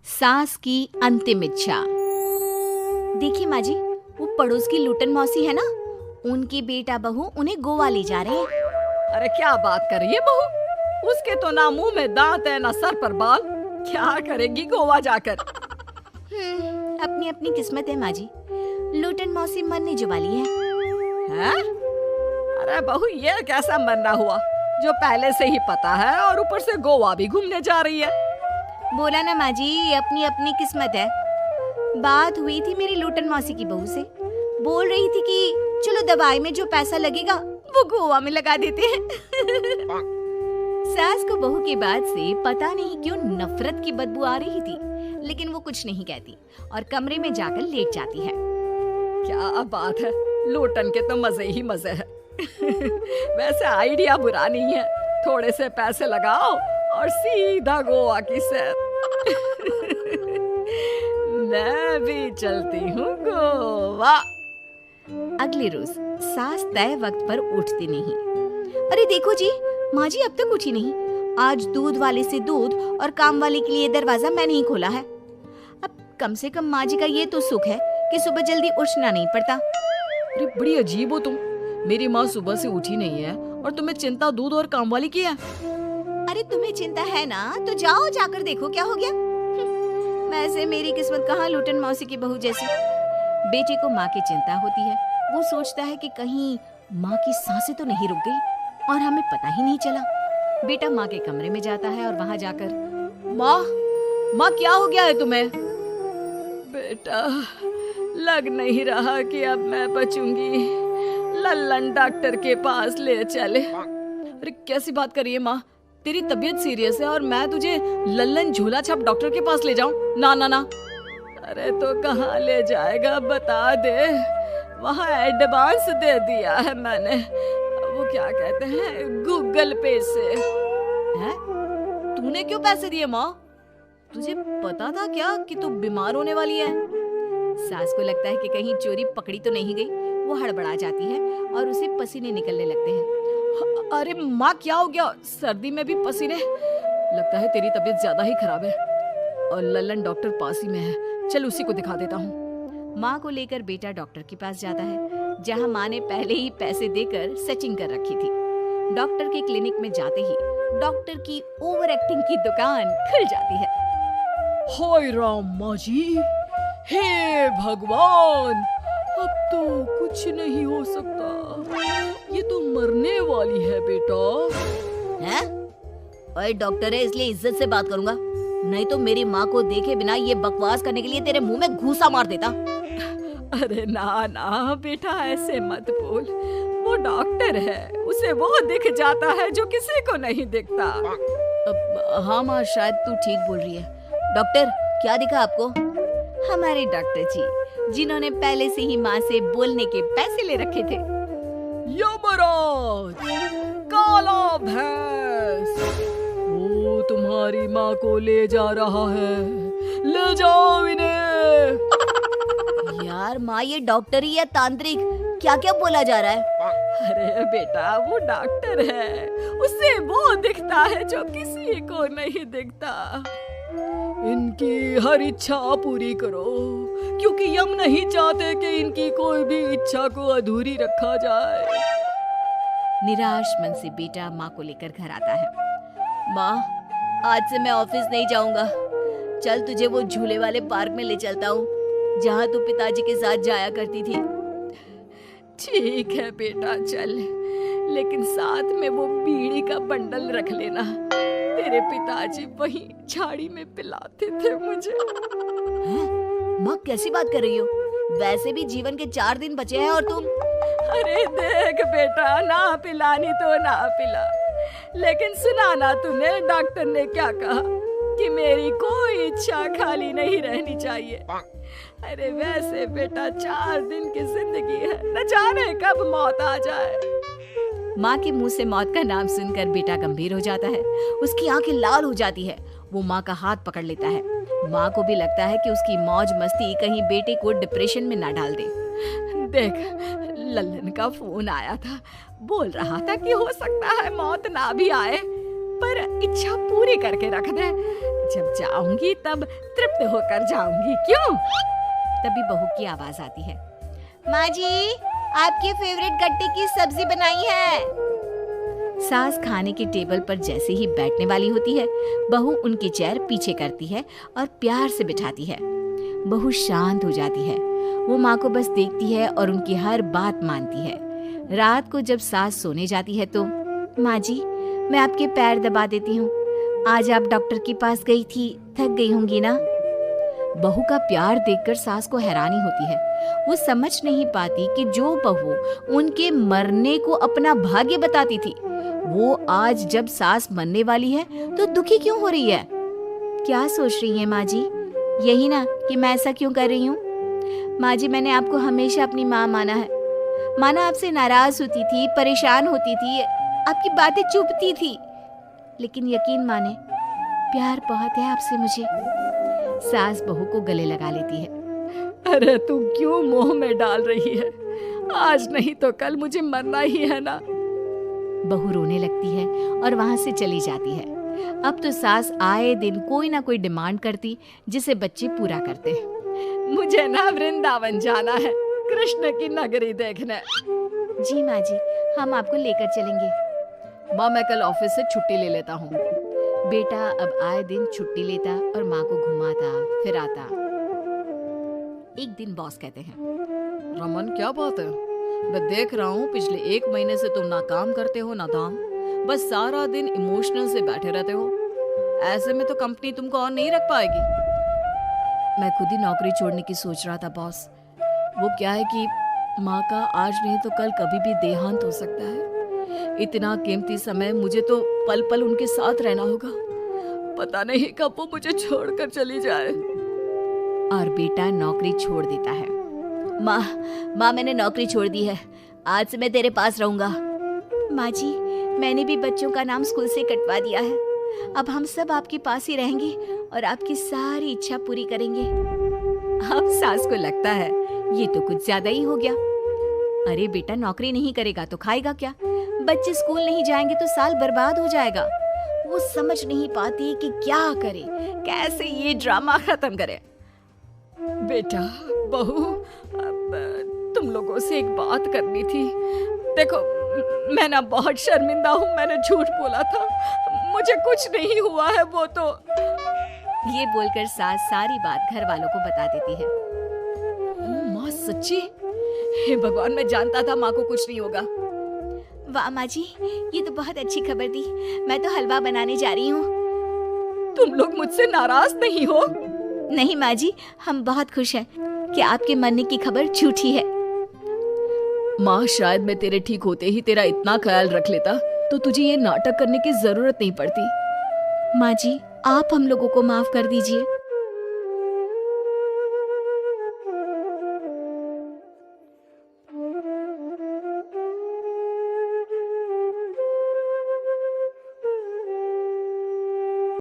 सास की अंतिम इच्छा। देखिए माँ जी, वो पड़ोस की लूटन मौसी है ना, उनकी बेटा बहू उन्हें गोवा ले जा रहे हैं। अरे क्या बात कर रही है बहू, उसके तो ना मुंह में दांत है ना सर पर बाल, क्या करेगी गोवा जाकर। अपनी अपनी किस्मत है माँ जी, लूटन मौसी मरने जो वाली है? अरे बहू, ये कैसा मरना हुआ जो पहले से ही पता है और ऊपर से गोवा भी घूमने जा रही है। बोला ना माँ जी, अपनी अपनी किस्मत है। बात हुई थी मेरी लूटन मौसी की बहू से, बोल रही थी कि चलो दवाई में जो पैसा लगेगा वो गोवा में लगा देते हैं। सास को बहू की बात से पता नहीं क्यों नफरत की बदबू आ रही थी, लेकिन वो कुछ नहीं कहती और कमरे में जाकर लेट जाती है। क्या बात है, लूटन के तो मजे ही मजे है। वैसे आइडिया बुरा नहीं है, थोड़े से पैसे लगाओ और सीधा गोवा की सैर। मैं भी चलती हूँ गोवा। अगले रोज सास तय वक्त पर उठती नहीं। अरे देखो जी, माँ जी अब तक उठी नहीं। आज दूध वाले से दूध और काम वाले के लिए दरवाजा मैंने ही खोला है। अब कम से कम माँ जी का ये तो सुख है कि सुबह जल्दी उठना नहीं पड़ता। अरे बड़ी अजीब हो तुम, मेरी माँ सुबह से उठी नहीं है और तुम्हें चिंता दूध और काम वाली की है। अरे तुम्हें चिंता है ना, तो जाओ जाकर देखो क्या हो गया। वैसे मेरी किस्मत कहाँ लूटन मौसी की बहू जैसी। बेटे को माँ की चिंता होती है, वो सोचता है कि कहीं माँ की सांसें तो नहीं रुक गई और हमें पता ही नहीं चला। बेटा माँ के कमरे में जाता है और वहाँ जाकर, माँ क्या हो गया है तुम्हें? बेटा, लग नहीं रहा कि अब मैं बचूंगी, लल्लन डॉक्टर के पास ले चले। अरे कैसी बात कर रही है माँ, तेरी तबीयत सीरियस है और मैं तुझे लल्लन झूला छाप डॉक्टर के पास ले जाऊं? ना ना ना। अरे तो कहाँ ले जाएगा बता दे, वहाँ एडवांस दे दिया है मैंने, वो क्या कहते हैं, गूगल पे से। हैं? तूने क्यों पैसे दिए माँ? तुझे पता था क्या कि तू बीमार होने वाली है? सास को लगता है कि कहीं चोरी पकड़ी तो नहीं गई। वो हड़बड़ा जाती है और उसे पसीने निकलने लगते हैं। अरे माँ क्या हो गया, सर्दी में भी पसीने? लगता है तेरी तबीयत ज्यादा ही खराब है और लल्लन डॉक्टर पास ही में है, चल उसी को दिखा देता हूँ। माँ को लेकर बेटा डॉक्टर के पास जाता है, जहाँ माँ ने पहले ही पैसे देकर सेटिंग कर रखी थी। डॉक्टर के क्लिनिक में जाते ही डॉक्टर की ओवर एक्टिंग की दुकान खुल जाती है। हाय राम माँ जी, हे भगवान, अब तो कुछ नहीं हो सकता, ये तो मरने वाली है बेटा। हैं? ओए डॉक्टर है इसलिए इज्जत से बात करूंगा, नहीं तो मेरी माँ को देखे बिना ये बकवास करने के लिए तेरे मुंह में घूसा मार देता। अरे ना ना बेटा, ऐसे मत बोल, वो डॉक्टर है, उसे वो दिख जाता है जो किसी को नहीं दिखता। हाँ माँ, शायद तू ठीक बोल रही है। डॉक्टर क्या दिखा आपको? हमारे डॉक्टर जी, जिन्होंने पहले से ही माँ से बोलने के पैसे ले रखे थे। यमराज, काला भैंस, वो तुम्हारी माँ को ले जा रहा है, ले जाओ इन्हें। यार माँ, ये डॉक्टर ही है तांत्रिक, क्या क्या बोला जा रहा है? अरे बेटा, वो डॉक्टर है, उसे वो दिखता है जो किसी को नहीं दिखता। इनकी हर इच्छा पूरी करो, क्योंकि यम नहीं चाहते कि इनकी कोई भी इच्छा को अधूरी रखा जाए। निराश मन से बेटा माँ को लेकर घर आता है। माँ, आज से मैं ऑफिस नहीं जाऊंगा, चल तुझे वो झूले वाले पार्क में ले चलता हूँ, जहाँ तू पिताजी के साथ जाया करती थी। ठीक है बेटा चल, लेकिन साथ में वो बीड़ी का बंडल रख लेना, तेरे पिताजी वहीं झाड़ी में पिलाते थे मुझे। माँ कैसी बात कर रही हो? वैसे भी जीवन के 4 दिन बचे हैं और तुम। अरे देख बेटा, ना पिलानी तो ना पिला, लेकिन सुना ना तूने डॉक्टर ने क्या कहा कि मेरी कोई इच्छा खाली नहीं रहनी चाहिए। अरे वैसे बेटा 4 दिन की जिंदगी है, न जाने कब मौत आ जाए। माँ के मुंह से मौत का नाम सुनकर बेटा गंभीर हो जाता है, उसकी आंखें लाल हो जाती है। वो माँ का हाथ पकड़ लेता है। माँ को भी लगता है कि उसकी मौज मस्ती कहीं बेटे को डिप्रेशन में ना डाल दे। देख, लल्लन का फोन आया था, बोल रहा था कि हो सकता है मौत ना भी आए, पर इच्छा पूरी करके रख दे। जब जाऊंगी तब तृप्त होकर जाऊंगी, क्यों? तभी बहू की आवाज आती है, माँ जी आपकी फेवरेट गट्टे की सब्जी बनाई है। सास खाने के टेबल पर जैसे ही बैठने वाली होती है, बहू उनकी चेयर पीछे करती है और प्यार से बिठाती है। बहू शांत हो जाती है। वो माँ को बस देखती है और उनकी हर बात मानती है। रात को जब सास सोने जाती है तो, माँ जी मैं आपके पैर दबा देती हूँ, आज आप डॉक्टर के पास गई थी, थक गई होंगी ना। बहू का प्यार देखकर सास को हैरानी होती है। वो समझ नहीं पाती कि जो बहू उनके मरने को अपना भाग्य बताती थी, वो आज जब सास मरने वाली है तो दुखी क्यों हो रही है। क्या सोच रही है माँ जी? यही ना कि मैं ऐसा क्यों कर रही हूँ। माँ जी मैंने आपको हमेशा अपनी माँ माना है। माना आपसे नाराज होती थी, परेशान होती थी, आपकी बातें चुभती थी, लेकिन यकीन माने प्यार बहुत है आपसे मुझे। सास बहू को गले लगा लेती है। अरे तू क्यों मोह में डाल रही है? आज नहीं तो कल मुझे मरना ही है ना। बहू रोने लगती है और वहां से चली जाती है। अब तो सास आए दिन कोई ना कोई डिमांड करती जिसे बच्चे पूरा करते। मुझे ना वृंदावन जाना है, कृष्ण की नगरी देखने। जी माँ जी हम आपको लेकर चलेंगे। माँ मैं कल ऑफिस से छुट्टी ले लेता हूँ। बेटा अब आए दिन छुट्टी लेता और माँ को घुमाता फिराता। एक दिन बॉस कहते हैं, रमन क्या बात है? मैं देख रहा हूँ पिछले 1 महीने से तुम ना काम करते हो ना दाम, बस सारा दिन इमोशनल से बैठे रहते हो। ऐसे में तो कंपनी तुमको और नहीं रख पाएगी। मैं खुद ही नौकरी छोड़ने की सोच रहा था बॉस। वो क्या है कि माँ का आज नहीं तो कल कभी भी देहांत हो सकता है। इतना कीमती समय मुझे तो पल पल उनके साथ रहना होगा। पता नहीं कब वो मुझे छोड़कर चली जाए। और बेटा नौकरी छोड़ देता है। माँ मैंने नौकरी छोड़ दी है, आज से मैं तेरे पास रहूंगा। माँ जी मैंने भी बच्चों का नाम स्कूल से कटवा दिया है, अब हम सब आपके पास ही रहेंगे और आपकी सारी इच्छा पूरी करेंगे। अब सास को लगता है ये तो कुछ ज्यादा ही हो गया। अरे बेटा नौकरी नहीं करेगा तो खाएगा क्या? बच्चे स्कूल नहीं जाएंगे तो साल बर्बाद हो जाएगा। वो समझ नहीं पाती कि क्या करे, कैसे ये ड्रामा खत्म करे। बेटा बहू तुम लोगों से एक बात करनी थी। देखो मैं ना बहुत शर्मिंदा हूँ, मैंने झूठ बोला था, मुझे कुछ नहीं हुआ है। वो तो ये बोलकर सास सारी बात घर वालों को बता देती है। माँ सच्ची? हे भगवान मैं जानता था माँ को कुछ नहीं होगा। वाह माँ जी ये तो बहुत अच्छी खबर दी। मैं तो हलवा बनाने जा रही हूँ। तुम लोग मुझसे नाराज नहीं हो? नहीं माँ जी हम बहुत खुश हैं कि आपके मरने की खबर झूठी है। माँ शायद मैं तेरे ठीक होते ही तेरा इतना ख्याल रख लेता तो तुझे ये नाटक करने की जरूरत नहीं पड़ती। माँ जी आप हम लोगों को माफ कर दीजिए।